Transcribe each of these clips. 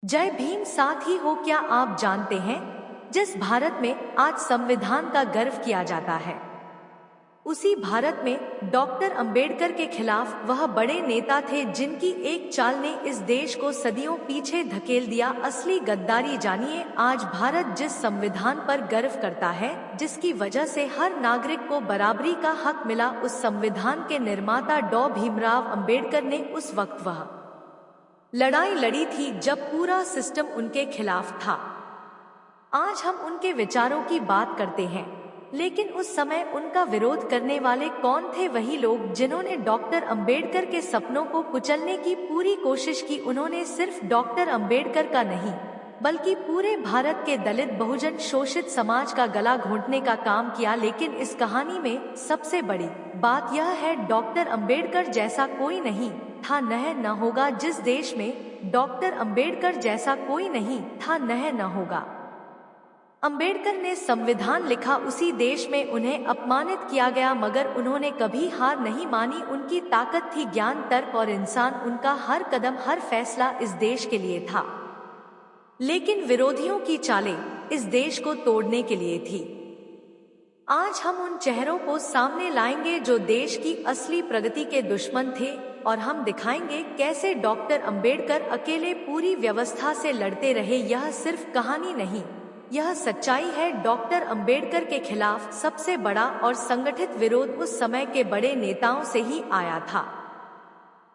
जय भीम। साथ ही हो, क्या आप जानते हैं जिस भारत में आज संविधान का गर्व किया जाता है, उसी भारत में डॉक्टर अंबेडकर के खिलाफ वह बड़े नेता थे जिनकी एक चाल ने इस देश को सदियों पीछे धकेल दिया। असली गद्दारी जानिए। आज भारत जिस संविधान पर गर्व करता है, जिसकी वजह से हर नागरिक को बराबरी का हक मिला, उस संविधान के निर्माता डॉ भीमराव अंबेडकर ने उस वक्त वह लड़ाई लड़ी थी जब पूरा सिस्टम उनके खिलाफ था। आज हम उनके विचारों की बात करते हैं, लेकिन उस समय उनका विरोध करने वाले कौन थे? वही लोग जिन्होंने डॉक्टर अंबेडकर के सपनों को कुचलने की पूरी कोशिश की। उन्होंने सिर्फ डॉक्टर अंबेडकर का नहीं, बल्कि पूरे भारत के दलित, बहुजन, शोषित समाज का गला घोंटने का काम किया। लेकिन इस कहानी में सबसे बड़ी बात यह है, डॉक्टर अंबेडकर जैसा कोई नहीं था, न होगा। जिस देश में डॉक्टर अंबेडकर जैसा कोई नहीं था, न होगा। अंबेडकर ने संविधान लिखा, उसी देश में उन्हें अपमानित किया गया, मगर उन्होंने कभी हार नहीं मानी। उनकी ताकत थी ज्ञान, तर्क और इंसान। उनका हर कदम, हर फैसला इस देश के लिए था। लेकिन विरोधियों की चालें इस देश को तोड़ने के लिए थी। आज हम उन चेहरों को सामने लाएंगे जो देश की असली प्रगति के दुश्मन थे, और हम दिखाएंगे कैसे डॉक्टर अंबेडकर अकेले पूरी व्यवस्था से लड़ते रहे। यह सिर्फ कहानी नहीं, यह सच्चाई है। डॉक्टर अंबेडकर के खिलाफ सबसे बड़ा और संगठित विरोध उस समय के बड़े नेताओं से ही आया था।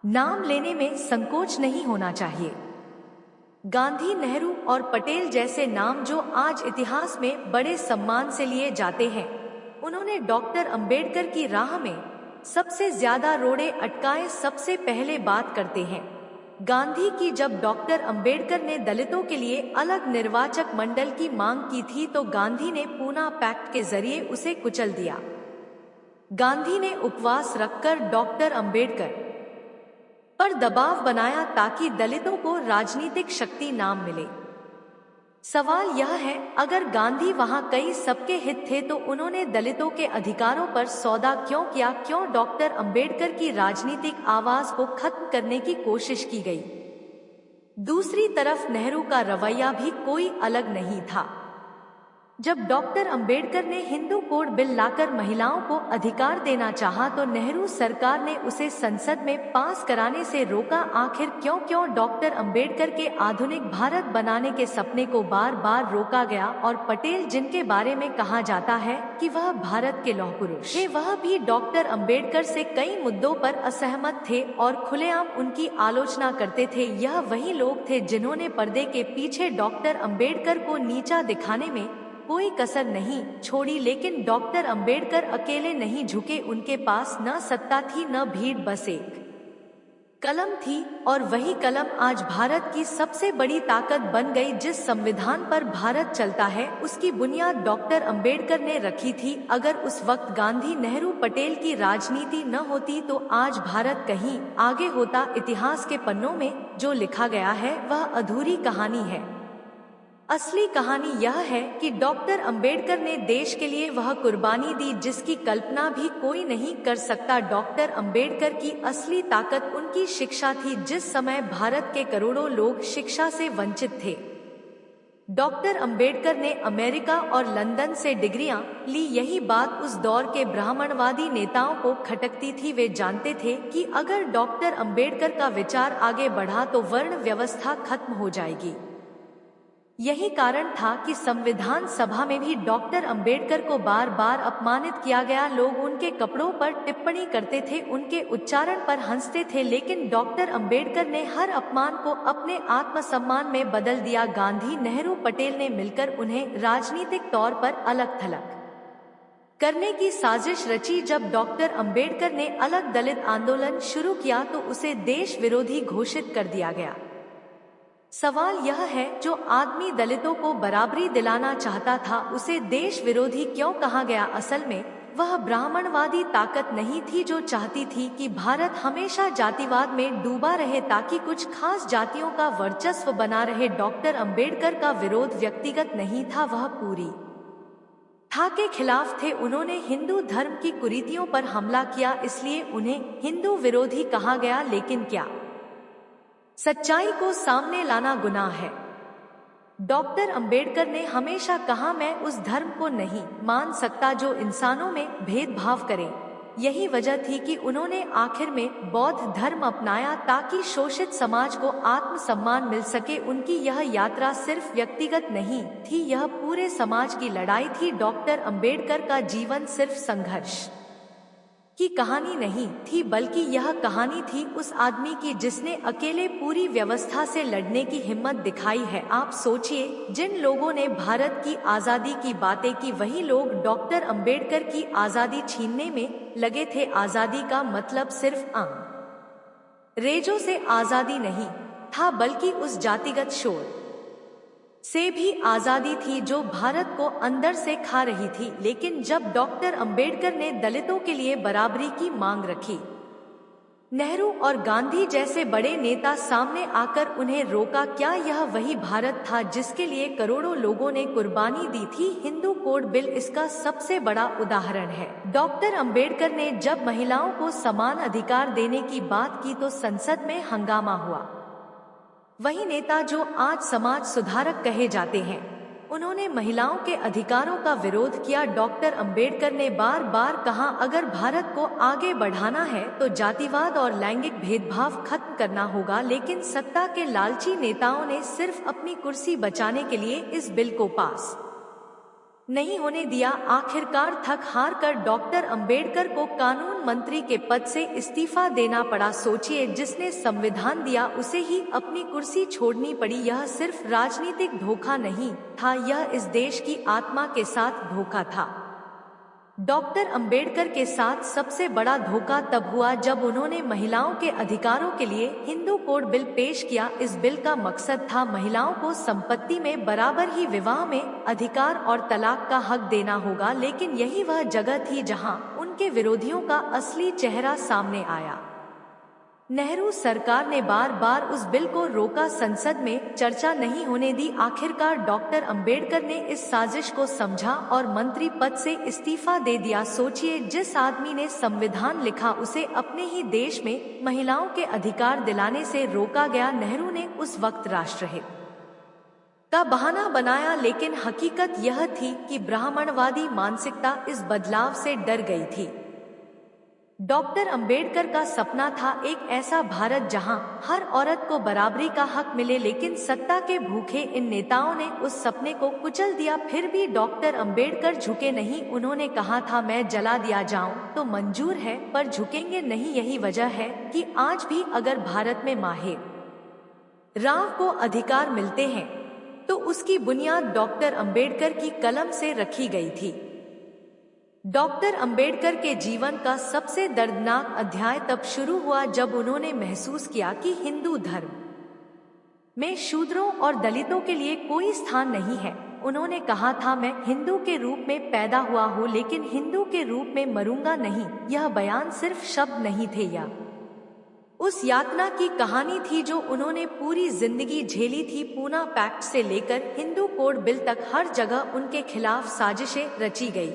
नाम लेने में संकोच नहीं होना चाहिए। गांधी, नेहरू और पटेल जैसे नाम जो आज इतिहास में बड़े सम्मान से लिए जाते हैं, उन्होंने डॉक्टर अंबेडकर की राह में सबसे ज्यादा रोड़े अटकाए। सबसे पहले बात करते हैं गांधी की। जब डॉक्टर अंबेडकर ने दलितों के लिए अलग निर्वाचक मंडल की मांग की थी, तो गांधी ने पूना पैक्ट के जरिए उसे कुचल दिया। गांधी ने उपवास रखकर डॉक्टर अंबेडकर पर दबाव बनाया ताकि दलितों को राजनीतिक शक्ति ना मिले। सवाल यह है, अगर गांधी वहां कई सबके हित थे, तो उन्होंने दलितों के अधिकारों पर सौदा क्यों किया? क्यों डॉक्टर अंबेडकर की राजनीतिक आवाज को खत्म करने की कोशिश की गई? दूसरी तरफ नेहरू का रवैया भी कोई अलग नहीं था। जब डॉक्टर अंबेडकर ने हिंदू कोड बिल लाकर महिलाओं को अधिकार देना चाहा, तो नेहरू सरकार ने उसे संसद में पास कराने से रोका। आखिर क्यों डॉक्टर अंबेडकर के आधुनिक भारत बनाने के सपने को बार बार रोका गया? और पटेल, जिनके बारे में कहा जाता है कि वह भारत के लौह पुरुष थे, वह भी डॉक्टर अंबेडकर से कई मुद्दों पर असहमत थे और खुलेआम उनकी आलोचना करते थे। यह वही लोग थे जिन्होंने पर्दे के पीछे डॉक्टर अंबेडकर को नीचा दिखाने में कोई कसर नहीं छोड़ी। लेकिन डॉक्टर अंबेडकर अकेले नहीं झुके। उनके पास न सत्ता थी, न भीड़, बस एक कलम थी, और वही कलम आज भारत की सबसे बड़ी ताकत बन गई। जिस संविधान पर भारत चलता है, उसकी बुनियाद डॉक्टर अंबेडकर ने रखी थी। अगर उस वक्त गांधी, नेहरू, पटेल की राजनीति न होती, तो आज भारत कहीं आगे होता। इतिहास के पन्नों में जो लिखा गया है वह अधूरी कहानी है। असली कहानी यह है कि डॉक्टर अंबेडकर ने देश के लिए वह कुर्बानी दी जिसकी कल्पना भी कोई नहीं कर सकता। डॉक्टर अंबेडकर की असली ताकत उनकी शिक्षा थी। जिस समय भारत के करोड़ों लोग शिक्षा से वंचित थे, डॉक्टर अंबेडकर ने अमेरिका और लंदन से डिग्रियां ली। यही बात उस दौर के ब्राह्मणवादी नेताओं को खटकती थी। वे जानते थे कि अगर डॉक्टर अंबेडकर का विचार आगे बढ़ा तो वर्ण व्यवस्था खत्म हो जाएगी। यही कारण था कि संविधान सभा में भी डॉक्टर अंबेडकर को बार बार अपमानित किया गया। लोग उनके कपड़ों पर टिप्पणी करते थे, उनके उच्चारण पर हंसते थे, लेकिन डॉक्टर अंबेडकर ने हर अपमान को अपने आत्मसम्मान में बदल दिया। गांधी, नेहरू, पटेल ने मिलकर उन्हें राजनीतिक तौर पर अलग थलग करने की साजिश रची। जब डॉक्टर अंबेडकर ने अलग दलित आंदोलन शुरू किया, तो उसे देश विरोधी घोषित कर दिया गया। सवाल यह है, जो आदमी दलितों को बराबरी दिलाना चाहता था, उसे देश विरोधी क्यों कहा गया? असल में वह ब्राह्मणवादी ताकत नहीं थी जो चाहती थी कि भारत हमेशा जातिवाद में डूबा रहे ताकि कुछ खास जातियों का वर्चस्व बना रहे। डॉक्टर अंबेडकर का विरोध व्यक्तिगत नहीं था, वह पूरी था के खिलाफ थे। उन्होंने हिंदू धर्म की कुरीतियों पर हमला किया, इसलिए उन्हें हिंदू विरोधी कहा गया। लेकिन क्या सच्चाई को सामने लाना गुनाह है? डॉक्टर अंबेडकर ने हमेशा कहा, मैं उस धर्म को नहीं मान सकता जो इंसानों में भेदभाव करे। यही वजह थी कि उन्होंने आखिर में बौद्ध धर्म अपनाया ताकि शोषित समाज को आत्मसम्मान मिल सके। उनकी यह यात्रा सिर्फ व्यक्तिगत नहीं थी, यह पूरे समाज की लड़ाई थी। डॉक्टर अंबेडकर का जीवन सिर्फ संघर्ष की कहानी नहीं थी, बल्कि यह कहानी थी उस आदमी की जिसने अकेले पूरी व्यवस्था से लड़ने की हिम्मत दिखाई है। आप सोचिए, जिन लोगों ने भारत की आजादी की बातें की, वही लोग डॉक्टर अंबेडकर की आजादी छीनने में लगे थे। आजादी का मतलब सिर्फ अंग्रेजों से आजादी नहीं था, बल्कि उस जातिगत शोर से भी आजादी थी जो भारत को अंदर से खा रही थी। लेकिन जब डॉक्टर अंबेडकर ने दलितों के लिए बराबरी की मांग रखी, नेहरू और गांधी जैसे बड़े नेता सामने आकर उन्हें रोका, क्या यह वही भारत था जिसके लिए करोड़ों लोगों ने कुर्बानी दी थी? हिंदू कोड बिल इसका सबसे बड़ा उदाहरण है। डॉक्टर अंबेडकर ने जब महिलाओं को समान अधिकार देने की बात की तो संसद में हंगामा हुआ। वही नेता जो आज समाज सुधारक कहे जाते हैं, उन्होंने महिलाओं के अधिकारों का विरोध किया। डॉक्टर अंबेडकर ने बार बार कहा, अगर भारत को आगे बढ़ाना है तो जातिवाद और लैंगिक भेदभाव खत्म करना होगा। लेकिन सत्ता के लालची नेताओं ने सिर्फ अपनी कुर्सी बचाने के लिए इस बिल को पास नहीं होने दिया। आखिरकार थक हार कर डॉक्टर अंबेडकर को कानून मंत्री के पद से इस्तीफा देना पड़ा। सोचिए, जिसने संविधान दिया उसे ही अपनी कुर्सी छोड़नी पड़ी। यह सिर्फ राजनीतिक धोखा नहीं था, यह इस देश की आत्मा के साथ धोखा था। डॉक्टर अंबेडकर के साथ सबसे बड़ा धोखा तब हुआ जब उन्होंने महिलाओं के अधिकारों के लिए हिंदू कोड बिल पेश किया। इस बिल का मकसद था महिलाओं को संपत्ति में बराबर ही विवाह में अधिकार और तलाक का हक देना होगा। लेकिन यही वह जगह थी जहां उनके विरोधियों का असली चेहरा सामने आया। नेहरू सरकार ने बार बार उस बिल को रोका, संसद में चर्चा नहीं होने दी। आखिरकार डॉक्टर अंबेडकर ने इस साजिश को समझा और मंत्री पद से इस्तीफा दे दिया। सोचिए, जिस आदमी ने संविधान लिखा उसे अपने ही देश में महिलाओं के अधिकार दिलाने से रोका गया। नेहरू ने उस वक्त राष्ट्रहित का बहाना बनाया, लेकिन हकीकत यह थी कि ब्राह्मणवादी मानसिकता इस बदलाव से डर गई थी। डॉक्टर अंबेडकर का सपना था एक ऐसा भारत जहां हर औरत को बराबरी का हक मिले, लेकिन सत्ता के भूखे इन नेताओं ने उस सपने को कुचल दिया। फिर भी डॉक्टर अंबेडकर झुके नहीं। उन्होंने कहा था, मैं जला दिया जाऊं तो मंजूर है, पर झुकेंगे नहीं। यही वजह है कि आज भी अगर भारत में माहेर राव को अधिकार मिलते हैं तो उसकी बुनियाद डॉक्टर अंबेडकर की कलम से रखी गई थी। डॉक्टर अंबेडकर के जीवन का सबसे दर्दनाक अध्याय तब शुरू हुआ जब उन्होंने महसूस किया कि हिंदू धर्म में शूद्रों और दलितों के लिए कोई स्थान नहीं है। उन्होंने कहा था, मैं हिंदू के रूप में पैदा हुआ हूँ लेकिन हिंदू के रूप में मरूंगा नहीं। यह बयान सिर्फ शब्द नहीं थे, यह उस यातना की कहानी थी जो उन्होंने पूरी जिंदगी झेली थी। पूना पैक्ट से लेकर हिंदू कोड बिल तक हर जगह उनके खिलाफ साजिशें रची गई।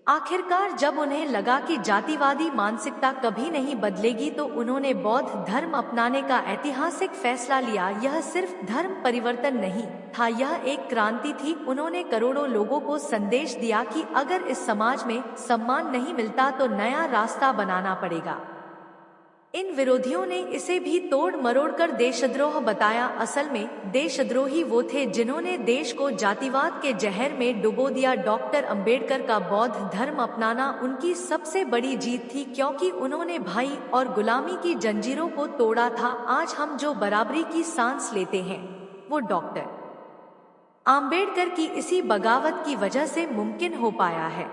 आखिरकार जब उन्हें लगा कि जातिवादी मानसिकता कभी नहीं बदलेगी तो उन्होंने बौद्ध धर्म अपनाने का ऐतिहासिक फैसला लिया। यह सिर्फ धर्म परिवर्तन नहीं था, यह एक क्रांति थी। उन्होंने करोड़ों लोगों को संदेश दिया कि अगर इस समाज में सम्मान नहीं मिलता तो नया रास्ता बनाना पड़ेगा। इन विरोधियों ने इसे भी तोड़ मरोड़ कर देशद्रोह बताया। असल में देशद्रोही वो थे जिन्होंने देश को जातिवाद के जहर में डुबो दिया। डॉक्टर अंबेडकर का बौद्ध धर्म अपनाना उनकी सबसे बड़ी जीत थी, क्योंकि उन्होंने भाई और गुलामी की जंजीरों को तोड़ा था। आज हम जो बराबरी की सांस लेते हैं वो डॉक्टर अंबेडकर की इसी बगावत की वजह से मुमकिन हो पाया है।